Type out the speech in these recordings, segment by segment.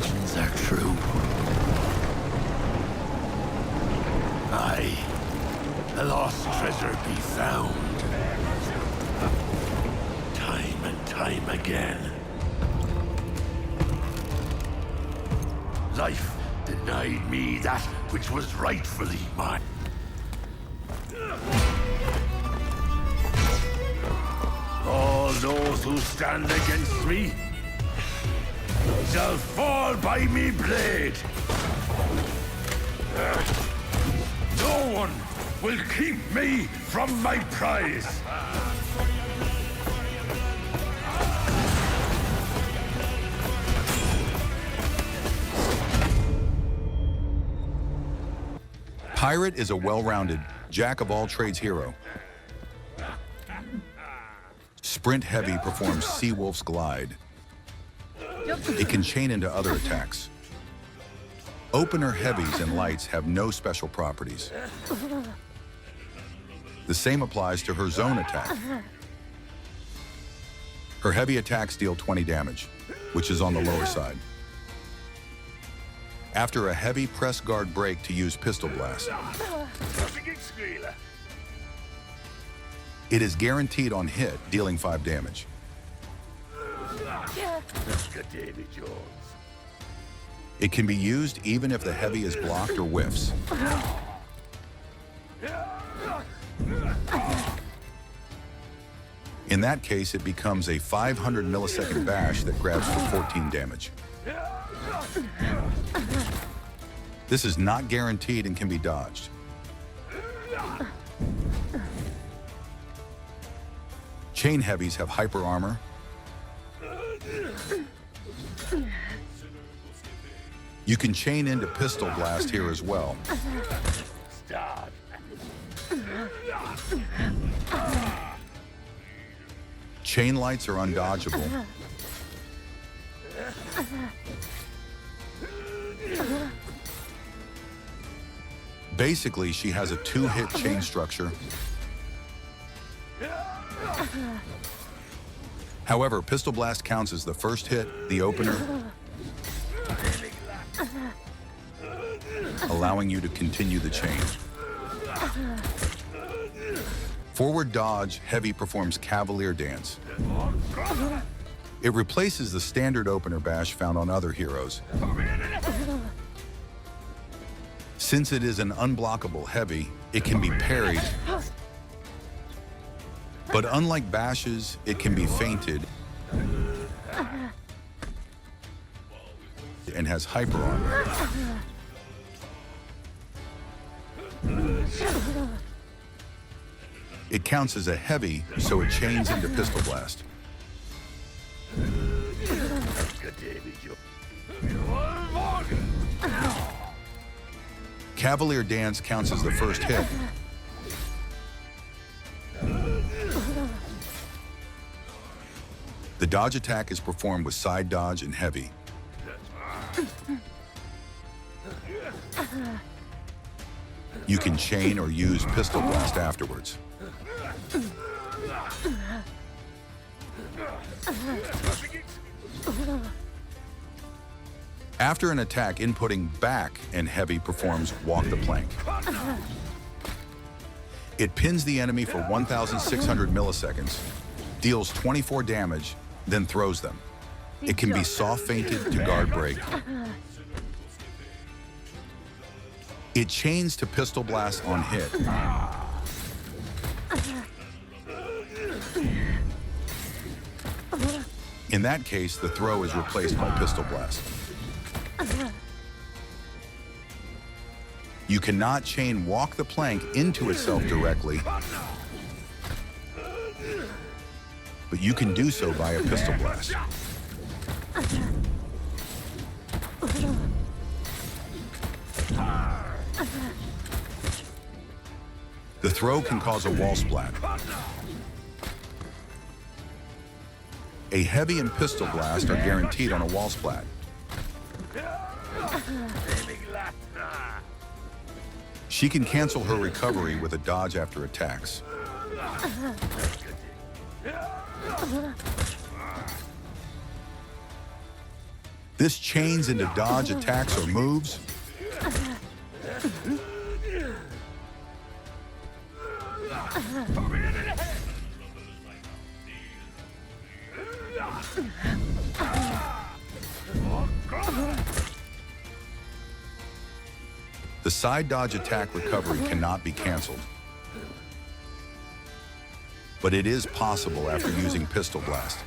legends are true. Aye, a lost treasure be found. Time and time again. Life denied me that which was rightfully mine. All those who stand against me shall fall by me blade. No one will keep me from my prize. Pirate is a well-rounded, jack-of-all-trades hero. Sprint Heavy performs Seawolf's Glide. It can chain into other attacks. Opener Heavies and Lights have no special properties. The same applies to her zone attack. Her heavy attacks deal 20 damage, which is on the lower side. After a heavy press guard break to use Pistol Blast. It is guaranteed on hit, dealing 5 damage. It can be used even if the heavy is blocked or whiffs. In that case, it becomes a 500 millisecond bash that grabs for 14 damage. This is not guaranteed and can be dodged. Chain Heavies have hyper armor. You can chain into Pistol Blast here as well. Chain Lights are undodgeable. Basically, she has a 2-hit chain structure. However, Pistol Blast counts as the first hit, the opener, allowing you to continue the chain. Forward Dodge Heavy performs Cavalier Dance. It replaces the standard opener bash found on other heroes. Since it is an unblockable heavy, it can be parried. But unlike bashes, it can be feinted and has hyper armor. It counts as a heavy, so it chains into Pistol Blast. Cavalier Dance counts as the first hit. The dodge attack is performed with side dodge and heavy. You can chain or use Pistol Blast afterwards. After an attack, inputting back and heavy performs Walk the Plank. It pins the enemy for 1,600 milliseconds, deals 24 damage, then throws them. It can be soft feinted to guard break. It chains to Pistol Blast on hit. In that case, the throw is replaced by Pistol Blast. You cannot chain Walk the Plank into itself directly, but you can do so via Pistol Blast. The throw can cause a wall splat. A heavy and Pistol Blast are guaranteed on a wall splat. She can cancel her recovery with a dodge after attacks. This chains into dodge attacks or moves. The side dodge attack recovery cannot be canceled, but it is possible after using Pistol Blast.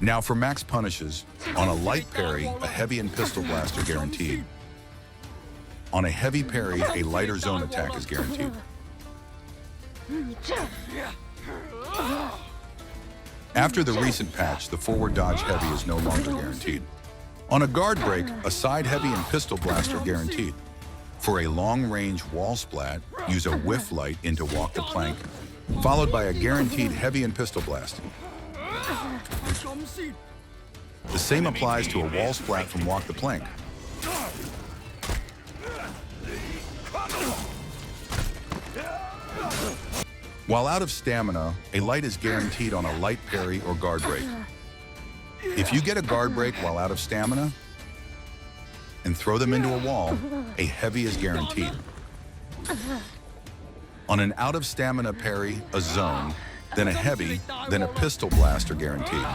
Now for max punishes, on a light parry, a heavy and Pistol Blast are guaranteed. On a heavy parry, a lighter zone attack is guaranteed. After the recent patch, the forward dodge heavy is no longer guaranteed. On a guard break, a side heavy and Pistol Blast are guaranteed. For a long-range wall splat, use a whiff light into Walk the Plank, followed by a guaranteed heavy and Pistol Blast. The same applies to a wall splat from Walk the Plank. While out of stamina, a light is guaranteed on a light parry or guard break. If you get a guard break while out of stamina and throw them into a wall, a heavy is guaranteed. On an out of stamina parry, a zone, then a heavy, then a Pistol Blast are guaranteed.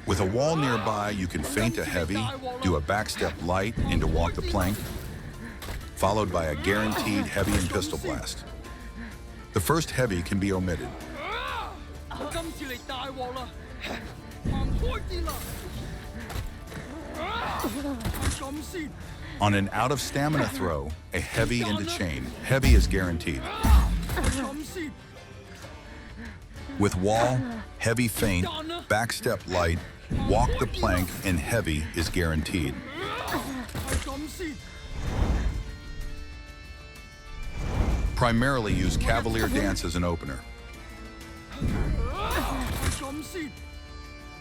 With a wall nearby, you can feint a heavy, do a backstep light into Walk the Plank, followed by a guaranteed heavy and Pistol Blast. The first heavy can be omitted. On an out of stamina throw, a heavy into chain, heavy is guaranteed. With wall, heavy feint, backstep light, Walk the Plank, and heavy is guaranteed. Primarily use Cavalier dance as an opener.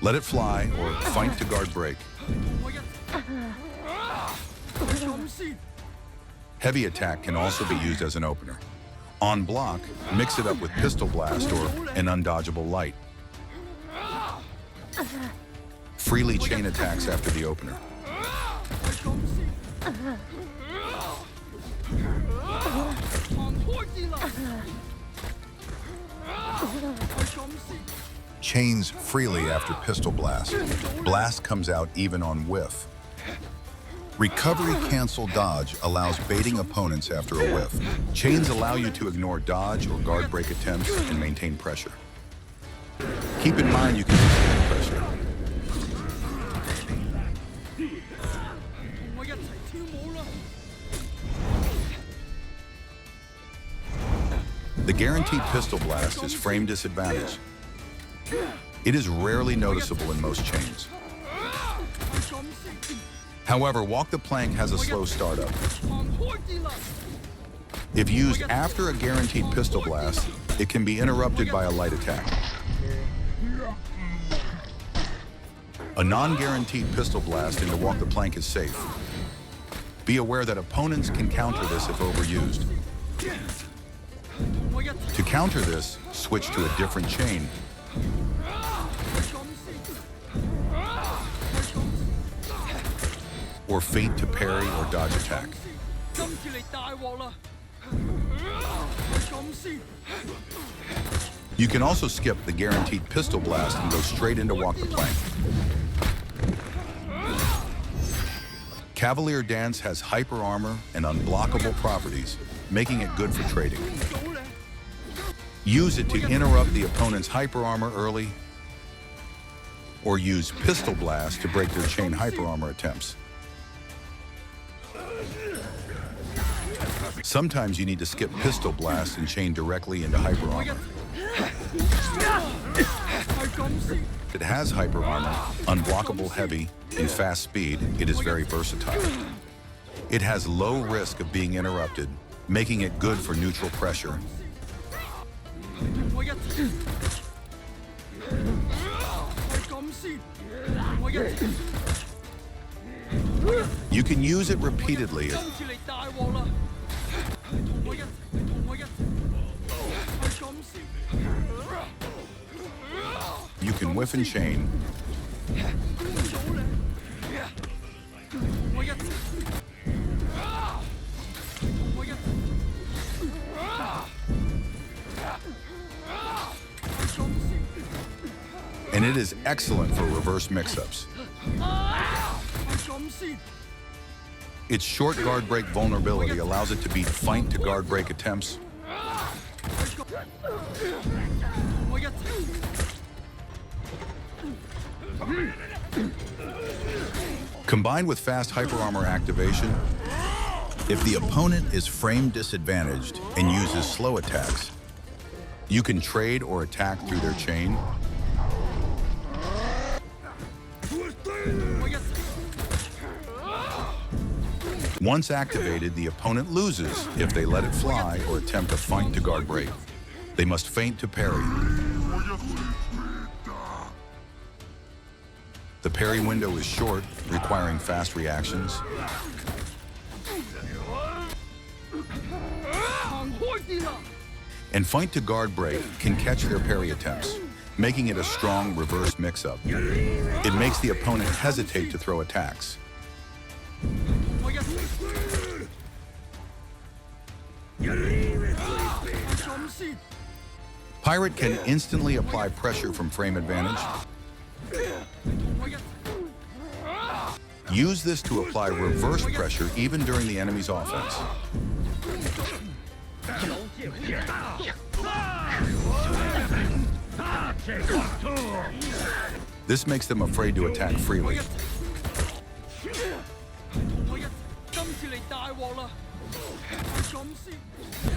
Let it fly or feint to guard break. Heavy attack can also be used as an opener. On block, mix it up with Pistol Blast or an undodgeable light. Freely chain attacks after the opener. Chains freely after Pistol Blast. Blast comes out even on whiff. Recovery cancel dodge allows baiting opponents after a whiff. Chains allow you to ignore dodge or guard break attempts and maintain pressure. Keep in mind you can sustain pressure. The guaranteed Pistol Blast is frame disadvantage. It is rarely noticeable in most chains. However, Walk the Plank has a slow startup. If used after a guaranteed Pistol Blast, it can be interrupted by a light attack. A non-guaranteed Pistol Blast into Walk the Plank is safe. Be aware that opponents can counter this if overused. To counter this, switch to a different chain. Or feint to parry or dodge attack. You can also skip the guaranteed Pistol Blast and go straight into Walk the Plank. Cavalier Dance has hyper armor and unblockable properties, making it good for trading. Use it to interrupt the opponent's hyper armor early, or use Pistol Blast to break their chain hyper armor attempts. Sometimes you need to skip Pistol Blast and chain directly into hyper armor. It has hyper armor, unblockable heavy, and fast speed. It is very versatile. It has low risk of being interrupted, making it good for neutral pressure. You can use it repeatedly. You can whiff and chain. And it is excellent for reverse mix-ups. Its short guard break vulnerability allows it to beat feint to guard break attempts. Combined with fast hyper armor activation, if the opponent is frame disadvantaged and uses slow attacks, you can trade or attack through their chain. Once activated, the opponent loses if they let it fly or attempt a feint to guard break. They must feint to parry. The parry window is short, requiring fast reactions. And feint to guard break can catch their parry attempts, making it a strong reverse mix-up. It makes the opponent hesitate to throw attacks. Pirate can instantly apply pressure from frame advantage. Use this to apply reverse pressure even during the enemy's offense. This makes them afraid to attack freely.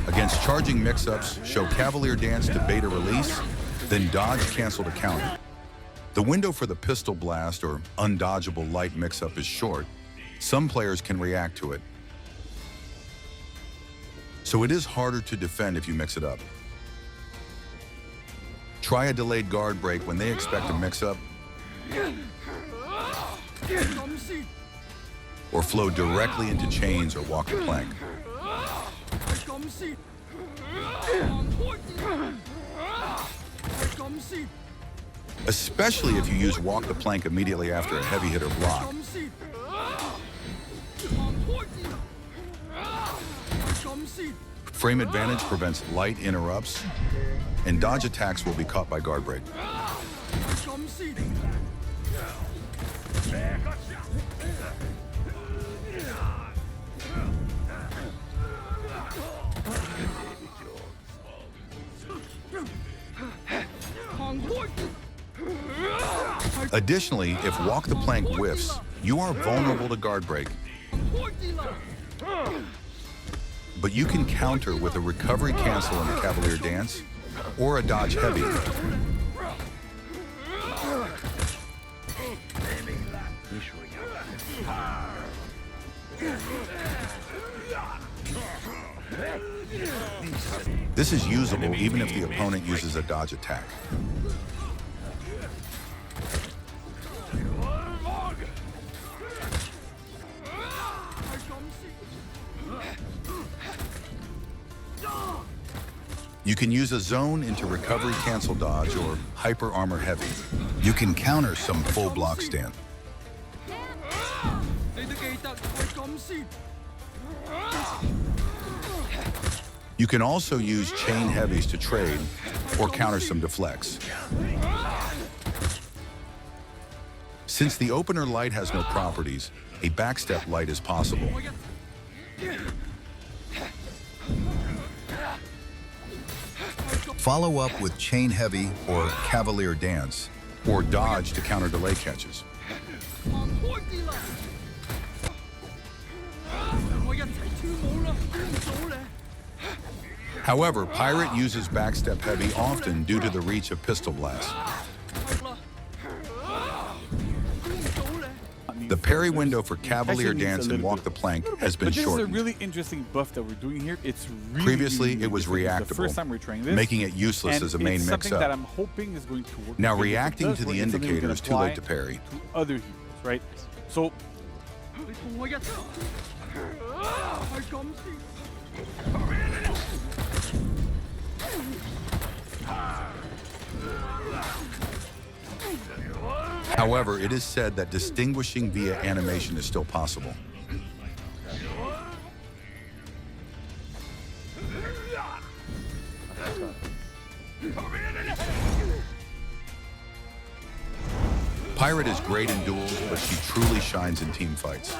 Against charging mix-ups, show Cavalier dance to bait a release, then dodge cancel to counter. The window for the pistol blast or undodgeable light mix-up is short. Some players can react to it, so it is harder to defend if you mix it up. Try a delayed guard break when they expect a mix-up, or flow directly into chains or walk the plank. Especially if you use walk the plank immediately after a heavy hitter block. Frame advantage prevents light interrupts, and dodge attacks will be caught by guard break. Additionally, if walk the plank whiffs, you are vulnerable to guard break. But you can counter with a recovery cancel in the Cavalier dance or a dodge heavy. This is usable even if the opponent uses a dodge attack. You can use a zone into recovery cancel dodge or hyper armor heavy. You can counter some full block stand. You can also use chain heavies to trade or counter some deflects. Since the opener light has no properties, a backstep light is possible. Follow up with chain heavy or Cavalier dance, or dodge to counter delay catches. However, Pirate uses backstep heavy often due to the reach of pistol blast. The parry window for Cavalier dance and walk the plank has been shortened. This is a really interesting buff that we're doing here. It's really Previously, it was reactable, the first time we're trying this, making it useless as a main it's something mix-up. that I'm hoping is going to work. Now, If it reacting does to work, the it's something we indicator can is too late to apply parry. to other heroes, right? So However, it is said that distinguishing via animation is still possible. Pirate is great in duels, but she truly shines in team fights.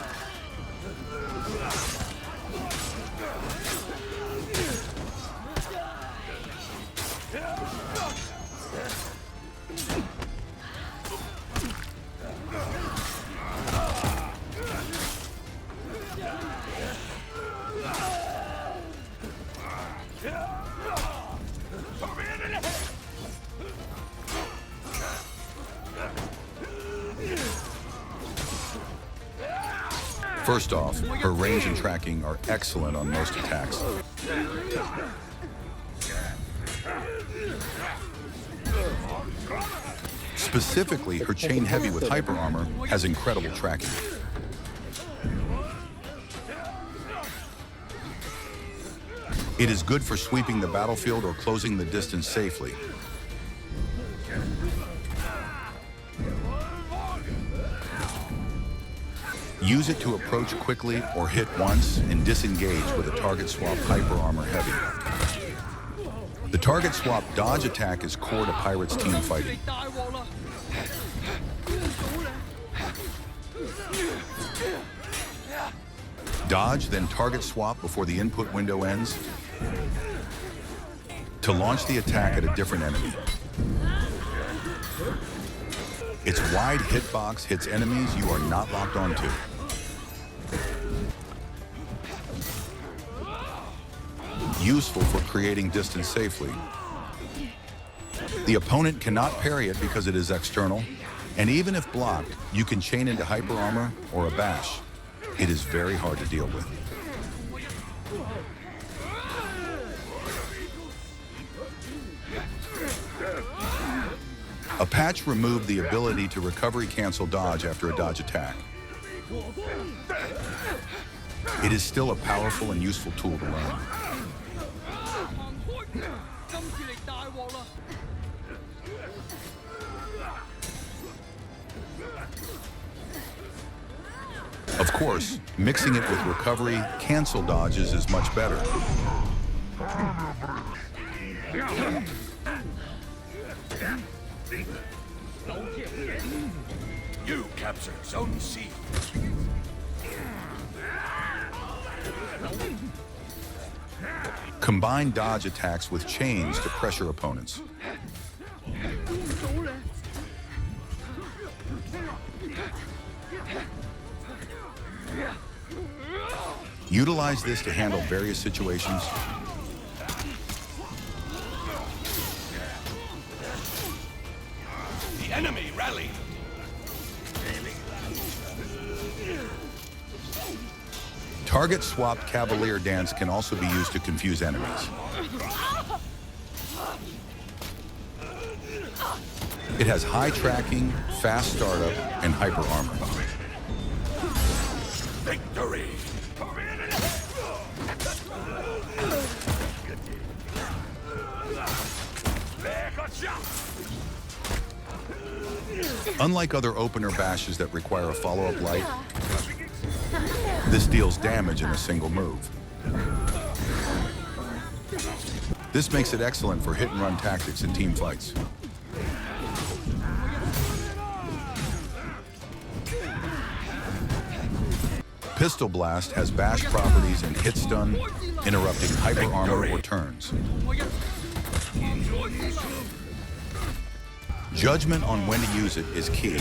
First off, her range and tracking are excellent on most attacks. Specifically, her chain heavy with hyper armor has incredible tracking. It is good for sweeping the battlefield or closing the distance safely. Use it to approach quickly or hit once and disengage with a target swap hyper armor heavy. The target swap dodge attack is core to Pirate's team fighting. Dodge, then target swap before the input window ends to launch the attack at a different enemy. Its wide hitbox hits enemies you are not locked onto. Useful for creating distance safely. The opponent cannot parry it because it is external, and even if blocked, you can chain into hyper armor or a bash. It is very hard to deal with. A patch removed the ability to recovery cancel dodge after a dodge attack. It is still a powerful and useful tool to learn. Of course, mixing it with recovery cancel dodges is much better. You captured Zone C. Combine dodge attacks with chains to pressure opponents. Utilize this to handle various situations. The enemy rallied. Target swap Cavalier dance can also be used to confuse enemies. It has high tracking, fast startup, and hyper armor. Victory! Unlike other opener bashes that require a follow-up light, this deals damage in a single move. This makes it excellent for hit-and-run tactics in team fights. Pistol Blast has bash properties and hit stun, interrupting hyper armor or turns. Judgment on when to use it is key.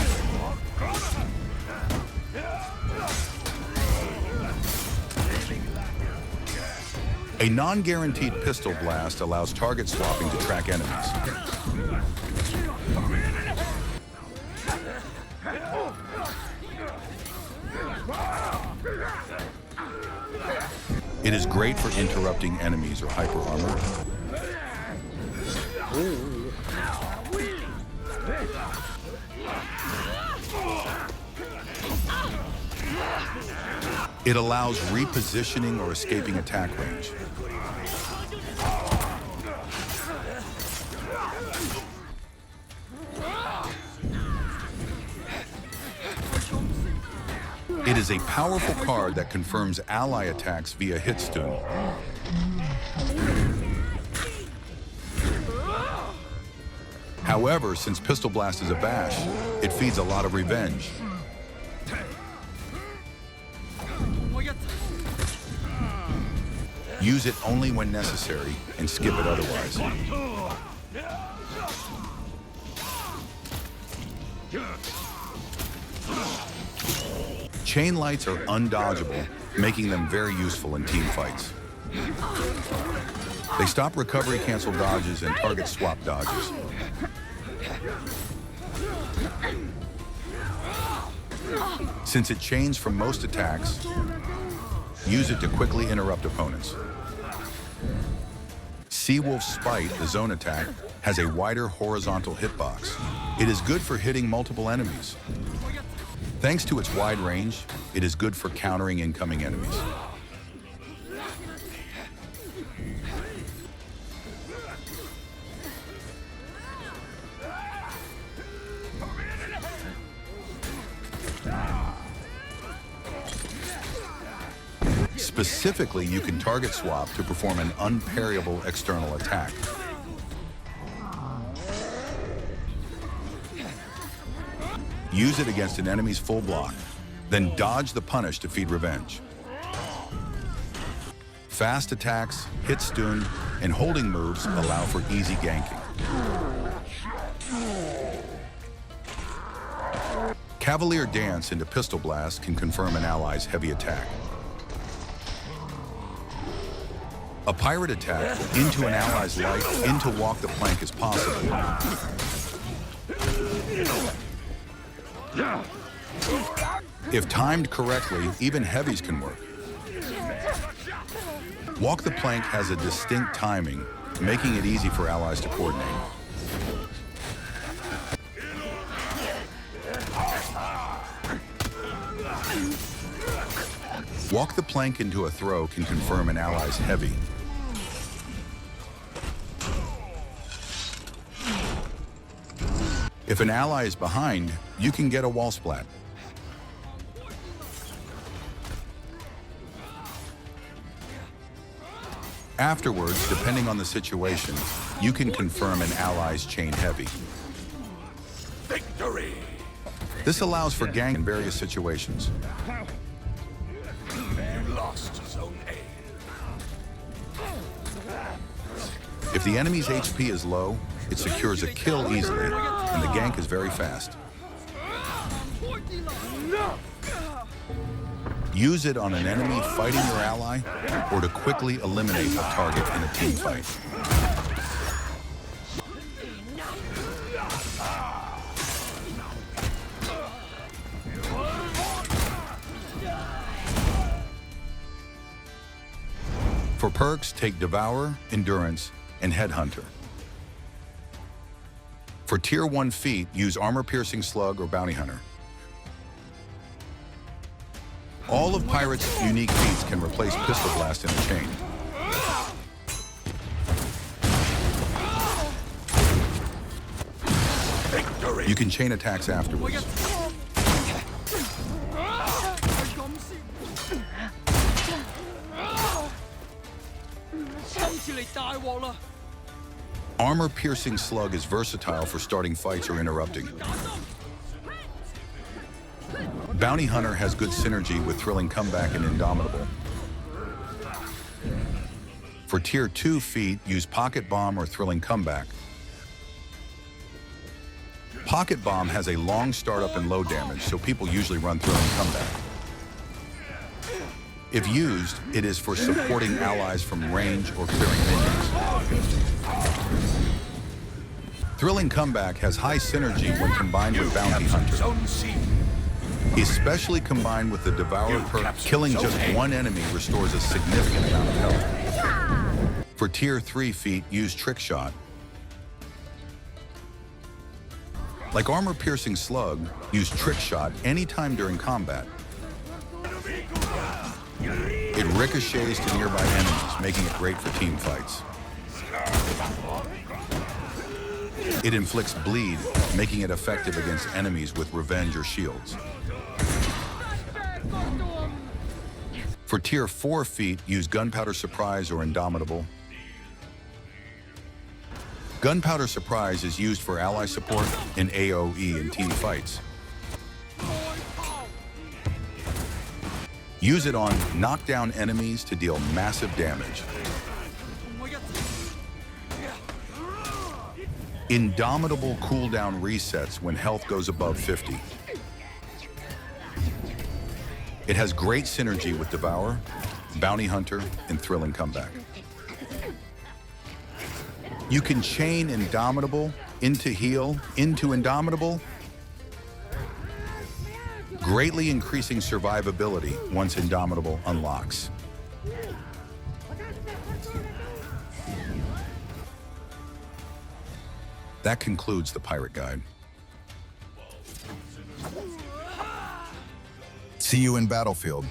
A non-guaranteed pistol blast allows target swapping to track enemies. It is great for interrupting enemies or hyper armor. It allows repositioning or escaping attack range. It is a powerful card that confirms ally attacks via hit stun. However, since Pistol Blast is a bash, it feeds a lot of revenge. Use it only when necessary and skip it otherwise. Chain lights are undodgeable, making them very useful in team fights. They stop recovery cancel dodges and target swap dodges. Since it chains from most attacks, use it to quickly interrupt opponents. Seawolf's Spite, the zone attack, has a wider horizontal hitbox. It is good for hitting multiple enemies. Thanks to its wide range, it is good for countering incoming enemies. Specifically, you can target swap to perform an unparryable external attack. Use it against an enemy's full block, then dodge the punish to feed revenge. Fast attacks, hit stun, and holding moves allow for easy ganking. Cavalier Dance into Pistol Blast can confirm an ally's heavy attack. A pirate attack into an ally's life into Walk the Plank is possible. If timed correctly, even heavies can work. Walk the Plank has a distinct timing, making it easy for allies to coordinate. Walk the Plank into a throw can confirm an ally's heavy. If an ally is behind, you can get a wall splat. Afterwards, depending on the situation, you can confirm an ally's chain heavy. Victory! This allows for gang in various situations. Lost Zone A. If the enemy's HP is low, it secures a kill easily, and the gank is very fast. Use it on an enemy fighting your ally, or to quickly eliminate a target in a team fight. For perks, take Devour, Endurance, and Headhunter. For Tier 1 feat, use Armor Piercing Slug or Bounty Hunter. All of Pirate's unique feats can replace Pistol Blast in a chain. Victory! You can chain attacks afterwards. Armor Piercing Slug is versatile for starting fights or interrupting. Bounty Hunter has good synergy with Thrilling Comeback and Indomitable. For Tier 2 feat, use Pocket Bomb or Thrilling Comeback. Pocket Bomb has a long startup and low damage, so people usually run Thrilling Comeback. If used, it is for supporting allies from range or clearing minions. Thrilling Comeback has high synergy when combined with Bounty Hunter. Zone C. Especially combined with the Devour perk, killing just one enemy restores a significant amount of health. For Tier 3 feat, use Trick Shot. Like Armor Piercing Slug, use Trick Shot anytime during combat. It ricochets to nearby enemies, making it great for team fights. It inflicts bleed, making it effective against enemies with revenge or shields. For Tier 4 feat, use Gunpowder Surprise or Indomitable. Gunpowder Surprise is used for ally support in AoE and team fights. Use it on knockdown enemies to deal massive damage. Indomitable cooldown resets when health goes above 50. It has great synergy with Devour, Bounty Hunter, and Thrilling Comeback. You can chain Indomitable into heal, into Indomitable, greatly increasing survivability once Indomitable unlocks. That concludes the Pirate Guide. See you in Battlefield.